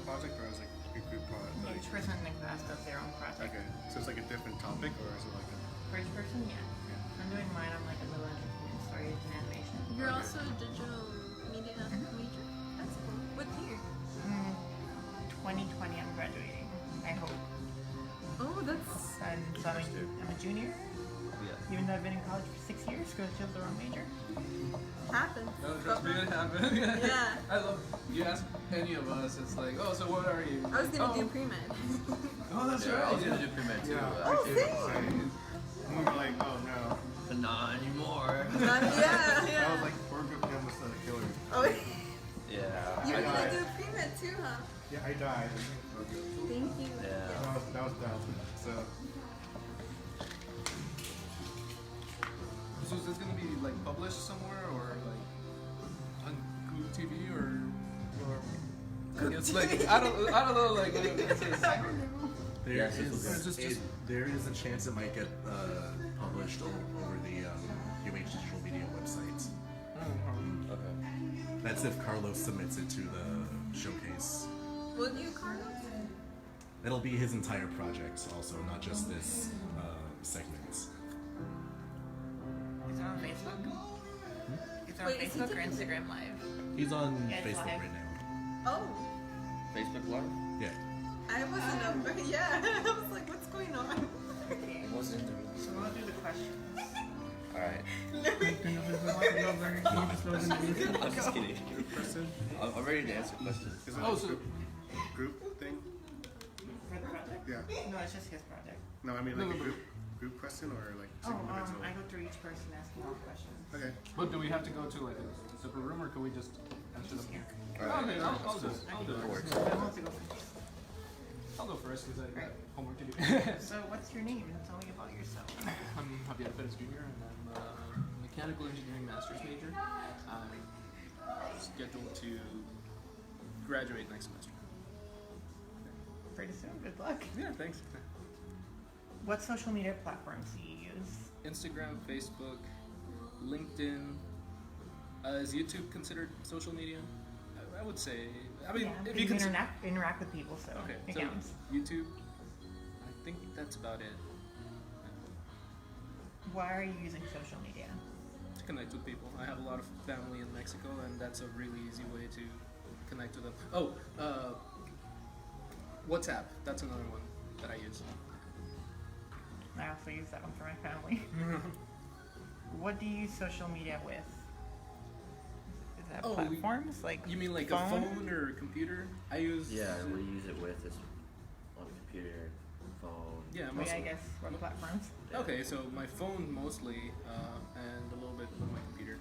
project or is it like a group project? Each person in the class does their own project. Okay, so it's like a different topic or is it like a... For each person, yeah. I'm doing mine on like a millennial stories and animation. You're also a digital media major? That's cool. What year? 2020 I'm graduating, I hope. Oh, that's... I'm a junior. Yeah. Even though I've been in college for 6 years because I chose the wrong major. Happens. No, trust me, it happened. Yeah. I love, you ask any of us, it's like, oh, so what are you? I was gonna do pre-med. Oh, that's I right. was gonna do pre-med too. Yeah. Oh, actually. same. We were like, oh no. But not anymore. Yeah. I was like, we're group campus are the killers. Oh, Yeah. you were I gonna died. do pre-med too, huh? Yeah, I died. Thank you. Yeah. That was dumb. So, So is this gonna be like published somewhere or like on Google TV or I guess like I don't know like it's just, Yes, this it's was just There is a chance it might get published over the UH Digital Media website. Okay. That's if Carlos submits it to the showcase. Will you, Carlos? It'll be his entire project also, not just this segment. Is it on Facebook? Is it on Wait, is he Facebook or taking- Instagram Live? He's on Yeah, it's Facebook live. right now. Oh, Facebook Live? Yeah. I wasn't over. Yeah, I was like, what's going on? It wasn't in the room. So we'll do the questions. Alright. I'm I'm just kidding. person, I'm ready to answer questions. is it Oh, a so- group thing? For the project? Yeah. No, it's just his project. No, I mean like No, a no, group question or like Oh, individual? I go through each person asking all questions. Okay. But do we have to go to like a separate room or can we just answer them here? Alright. Okay, I'll do it. I'll do it. Works. Who wants to go first? I'll go first because I got homework to do. So what's your name? Tell me about yourself. I'm Javier Perez Jr. and I'm a mechanical engineering master's major. I'm scheduled to graduate next semester. Pretty soon. Good luck. Yeah, thanks. What social media platforms do you use? Instagram, Facebook, LinkedIn. Is YouTube considered social media? I would say. I mean, Yeah, if because you you can. interact with people, so Okay, it so counts. YouTube. I think that's about it. Why are you using social media? To connect with people. I have a lot of family in Mexico, and that's a really easy way to connect with them. Oh, WhatsApp. That's another one that I use. I also use that one for my family. What do you use social media with? Is that Oh, platforms like You mean like phone? a phone or a computer? I use. Yeah, we use it with is on computer, phone. Yeah, Wait, mostly. I guess what platforms? Okay, so my phone mostly, and a little bit with my computer.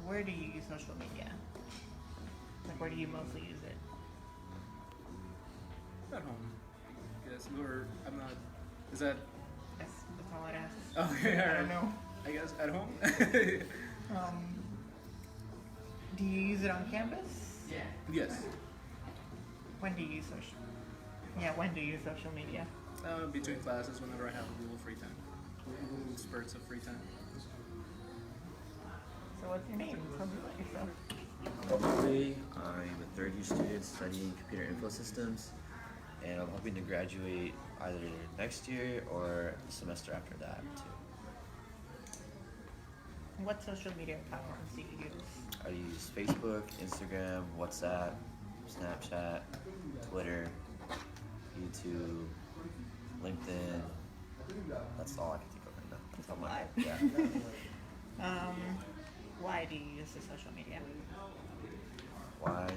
Where do you use social media? Like where do you mostly use it? At home. Yes, or I'm not. Is that? That's all I'd ask. Okay, I alright. don't know. I guess at home. Do you use it on campus? Yes. When do you use social? Yeah, when do you use social media? Between classes, whenever I have a little free time, little spurts of free time. So what's your name? Tell me about yourself. Currently, I'm a third-year student studying computer info systems, and I'm hoping to graduate either next year or the semester after that too. What social media platforms do you use? I use Facebook, Instagram, WhatsApp, Snapchat, Twitter, YouTube, LinkedIn. That's all I can think of right now. That's a Oh my lot. God, yeah. Why do you use the social media? Why?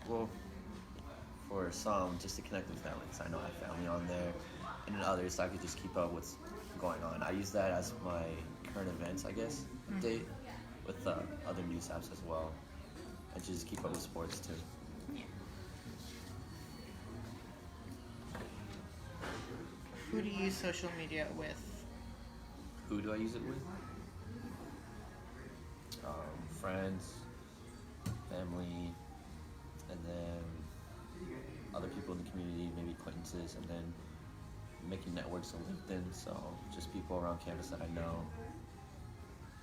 Well, for some, just to connect with family, because I know I have family on there, and then others, so I could just keep up what's going on. I use that as my current events, I guess, update with other news apps as well, and just keep up with sports too. Yeah. Who do you use social media with? Who do I use it with? Friends, family, and then other people in the community, maybe acquaintances, and then making networks on LinkedIn, so just people around campus that I know.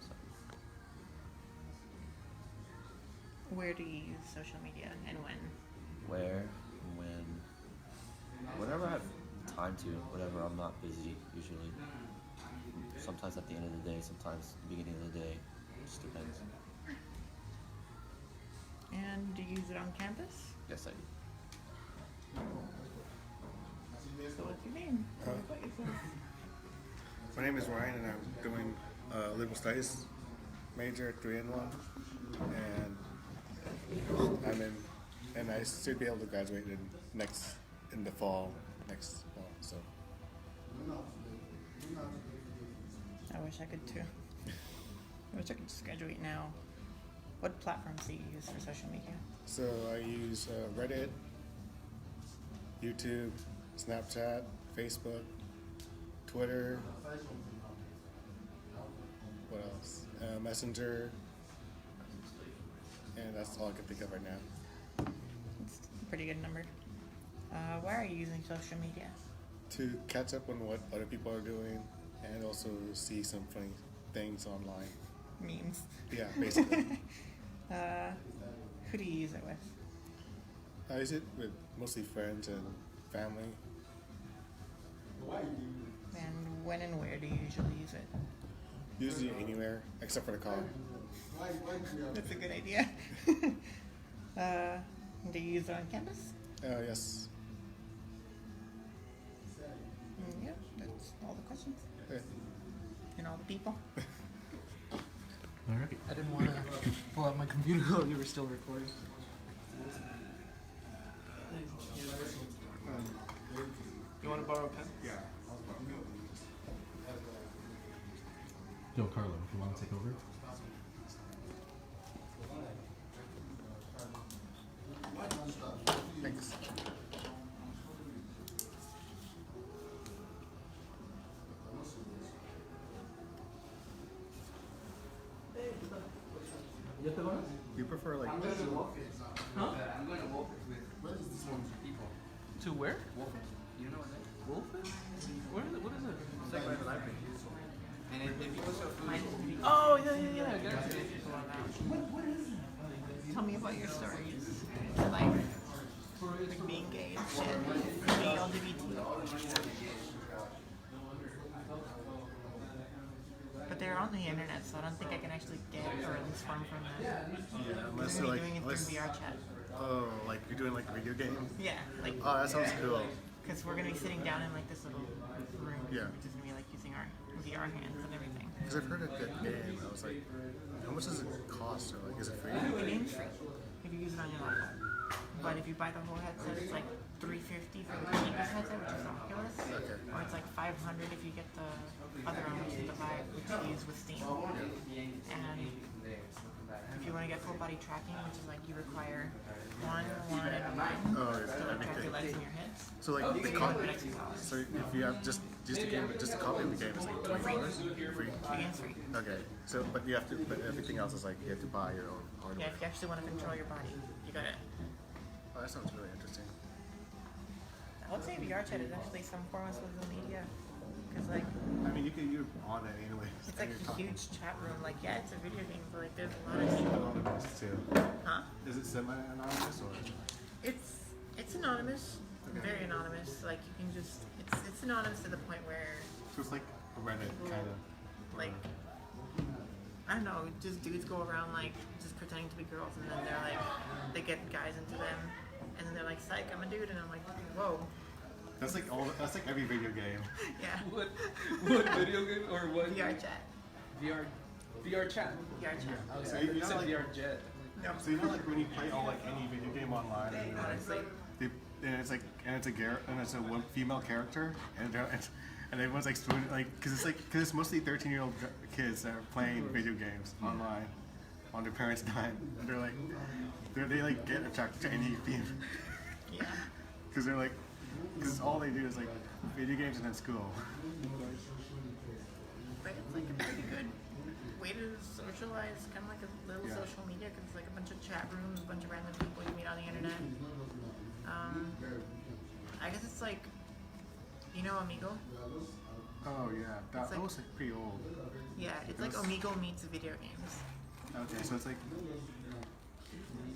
So, Where do you use social media and when? where, when, whenever I have time to, whenever I'm not busy, usually. Sometimes at the end of the day, sometimes beginning of the day, just depends. And do you use it on campus? Yes, I do. So what's your name? Tell me about yourself. My name is Ryan, and I'm doing liberal studies major 3-in-1, and and I should be able to graduate in the fall next fall. So I wish I could too. I wish I could just graduate now. What platforms do you use for social media? so I use Reddit, YouTube, Snapchat, Facebook, Twitter. What else? Messenger, and that's all I can think of right now. It's a pretty good number. Why are you using social media? To catch up on what other people are doing, and also see some funny things online. Memes. Yeah, basically. Who do you use it with? I use it with mostly friends and family. And when and where do you usually use it? Usually anywhere except for the car. That's a good idea. Do you use it on campus? Yes. Yep, that's all the questions. Okay. And all the people. All right. I didn't want to pull out my computer while you were still recording. You want to borrow a pen? Yeah. Yo, Carlo, if you want to take over. Thanks. You prefer like Huh? To where? Wolfish? Where is it? What is it? It's like by the library. Oh, yeah. Got it. Tell me about your stories. Like being gay and shit. Being LGBT. But they're on the internet, so I don't think I can actually get or at least farm from them. yeah, unless We're you're like doing it through VR chat. oh, like you're doing like a video game. Yeah, like Oh, that sounds cool. because we're gonna be sitting down in like this little room, Yeah. which is gonna be like using our VR hands and everything. Because I've heard of that game. I was like, how much does it cost? Or like, is it free? The game's free if you use it on your laptop. But if you buy the whole headset, it's like $350 for the cheapest headset, which is the Oculus, Okay. or it's like $500 if you get the other one, which is the Vive, which you use with Steam. And if you want to get full body tracking, which is like you require one, and one Oh, to it's like track everything. your legs and your hips. So like the $300 copy. extra. So if you have just a game, just a copy of the game is like $20. Free. The game's free. Okay. So but you have to, but everything else is like you have to buy your own Yeah, hardware. if you actually want to control your body, you got it. Oh, that sounds really interesting. I would say VR chat is actually some form of social media. Because like, I mean, you're on it anyway. it's like and a you're talking. huge chat room. Like, yeah, it's a video game, but like there's a lot of people. Anonymous too. Huh? Is it semi-anonymous or? It's anonymous. Okay. Very anonymous. Like you can just it's anonymous to the point where So it's like a Reddit kind of. like I don't know, just dudes go around like just pretending to be girls and then they're like they get guys into them and then they're like, psych, I'm a dude, and I'm like, whoa. That's like all. That's like every video game. Yeah. What video game or what? VR chat. VR chat. VR chat. I was So like, you you know, said like- VR jet. No. So you know, like when you play all like any video game online, and Honestly. and it's like and it's a one female character, and everyone's like swooning, like because it's mostly 13-year-old kids that are playing video games online on their parents' dime, and they're like they like get attracted to any theme Yeah. because they're like because all they do is like video games and then school. But it's like a pretty good way to socialize, kind of like a little Yeah. social media, because it's like a bunch of chat rooms, a bunch of random people you meet on the internet. I guess it's like, you know, Amigo? Oh yeah, that like- was like pretty old. Yeah, it's like Yes. Amigo meets video games. Okay, so it's like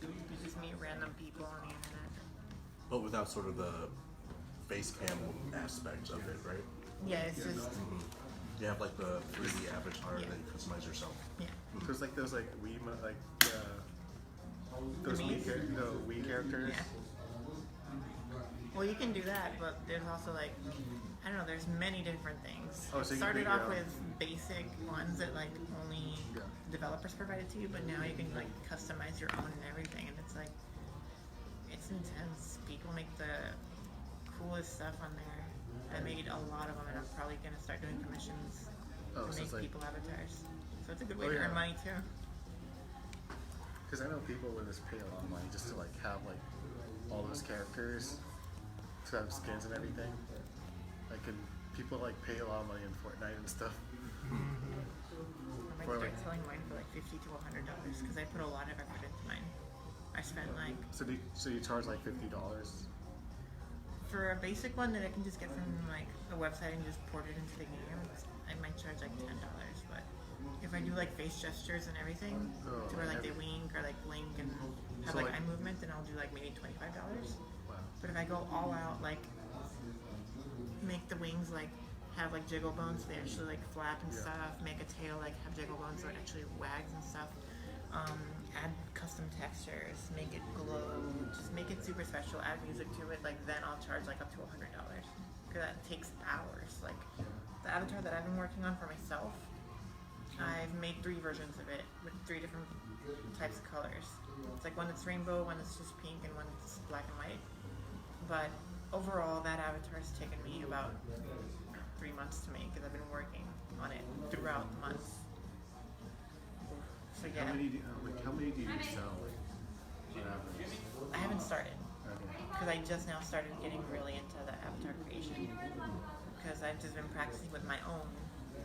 You just meet random people on the internet. But without sort of the face cam aspect of it, right? Yeah, it's just You have like the 3D avatar Yeah. that you customize yourself. yeah. So it's like those like Wii those Mii's? Wii characters. Yeah. Well, you can do that, but there's also like, I don't know, there's many different things. Oh, It so you can started make your off own. with basic ones that like only Yeah. developers provided to you, but now you can like customize your own and everything, and it's like, it's intense. People make the coolest stuff on there. I made a lot of them, and I'm probably gonna start doing commissions Oh, to so make it's like, people avatars. So it's a good way Oh, to yeah. earn money too. because I know people would just pay a lot of money just to like have like all those characters, to have skins and everything. Like, and people like pay a lot of money in Fortnite and stuff. I might Or, start like- selling mine for like $50 to $100 because I put a lot of effort into mine. I spent like So you charge like $50. for a basic one that I can just get from like a website and just port it into the game. I might charge like $10, but if I do like face gestures and everything, Oh, to where like they heavy. wink or like blink and have So, like like- eye movement, then I'll do like maybe $25. Wow. But if I go all out, like make the wings like have like jiggle bones, so they actually like flap and Yeah. stuff. Make a tail like have jiggle bones, so it actually wags and stuff. Add custom textures, make it glow, just make it super special. Add music to it, like then I'll charge like up to $100 because that takes hours. Like the avatar that I've been working on for myself, I've made 3 versions of it with 3 different types of colors. It's like one that's rainbow, one that's just pink, and one that's black and white. But overall, that avatar has taken me about 3 months to make because I've been working on it throughout the months. So yeah, How many do you sell like, on average? I haven't started Okay. because I just now started getting really into the avatar creation because I've just been practicing with my own.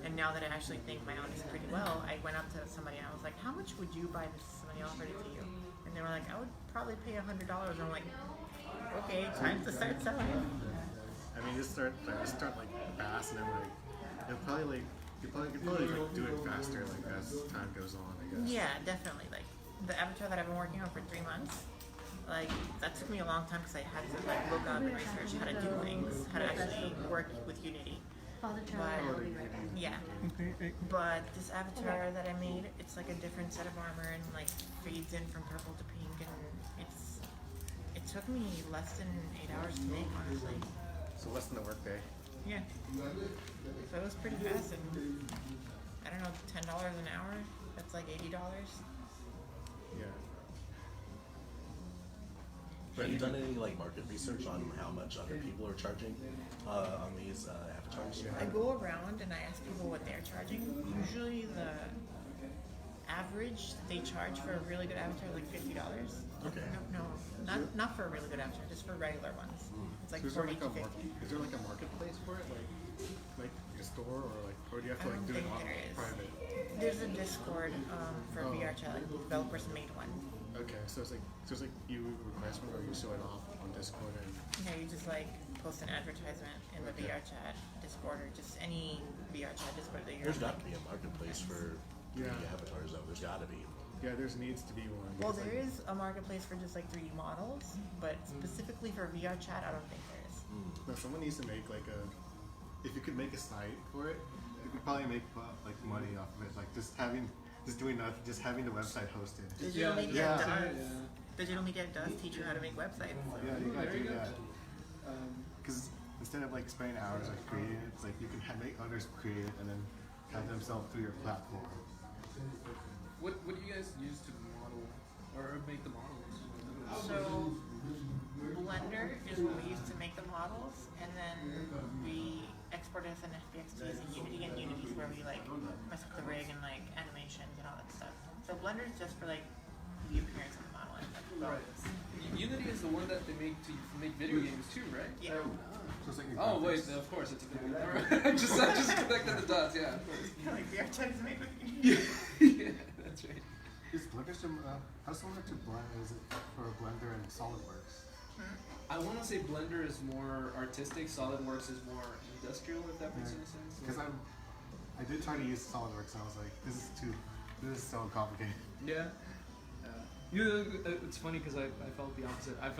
And now that I actually think my own is pretty well, I went up to somebody and I was like, "How much would you buy this?" Somebody offered it to you, and they were like, "I would probably pay $100." And I'm like, "Okay, time to start selling it." I mean, just start like fast, and then like you'll probably like do it faster like as time goes on. I guess. Yeah, definitely. Like the avatar that I've been working on for 3 months, like that took me a long time because I had to like look up and research how to do things, how to actually work with Unity. Father But Charlie, I'll be right back. yeah, but this avatar that I made, it's like a different set of armor and like fades in from purple to pink, and it took me less than 8 hours to make, honestly. So less than a work day. Yeah. So it was pretty fast, and I don't know, $10 an hour. That's like $80. Yeah. Have you done any like market research on how much other people are charging on these avatars? I go around and I ask people what they're charging. Usually the average they charge for a really good avatar is like $50. Okay. No, not for a really good avatar, just for regular ones. It's like So is there 40 like to a 50. is there like a marketplace for it, like a store, or do you have to I like don't do it think on there is. private? There's a Discord for Oh. VR chat. Like developers made one. Okay, so it's like you request one, or you show it off on Discord, and Yeah, you just like post an advertisement in the Okay. VR chat Discord or just any VR chat Discord that you're There's on. got to be a marketplace for 3D Yeah. avatars though. There's got to be. yeah, there's needs to be one. Well, because, there like, is a marketplace for just like 3D models, but specifically for VR chat, I don't think there is. No, someone needs to make like a. If you could make a site for it, you could probably make like money off of it. Like just doing nothing, just having the website hosted. Digital media Yeah. does. Yeah. Digital media does teach you how to make websites. Yeah, you gotta There you do go. that. Because instead of like spending hours like creating it, it's like you can make others create it and then have them sell through your platform. What do you guys use to model or make the models? So Blender is what we use to make the models, and then we export it as an FBXTs in Unity, and Unity is where we like mess up the rig and like animations and all that stuff. So Blender is just for like the appearance of the model and like Right. Unity is the one that they make to make video games too, right? Yeah. So it's like your Oh wait, graphics. of course it's a video game. I just connected the dots. Yeah, of course. like VR chat is made with Unity. Yeah, that's right. Is Blender how similar to Blender is it for Blender and SolidWorks? I want to say Blender is more artistic. SolidWorks is more industrial. If that makes any sense. Because I did try to use SolidWorks and I was like, this is so complicated. Yeah. You know, it's funny because I felt the opposite. I felt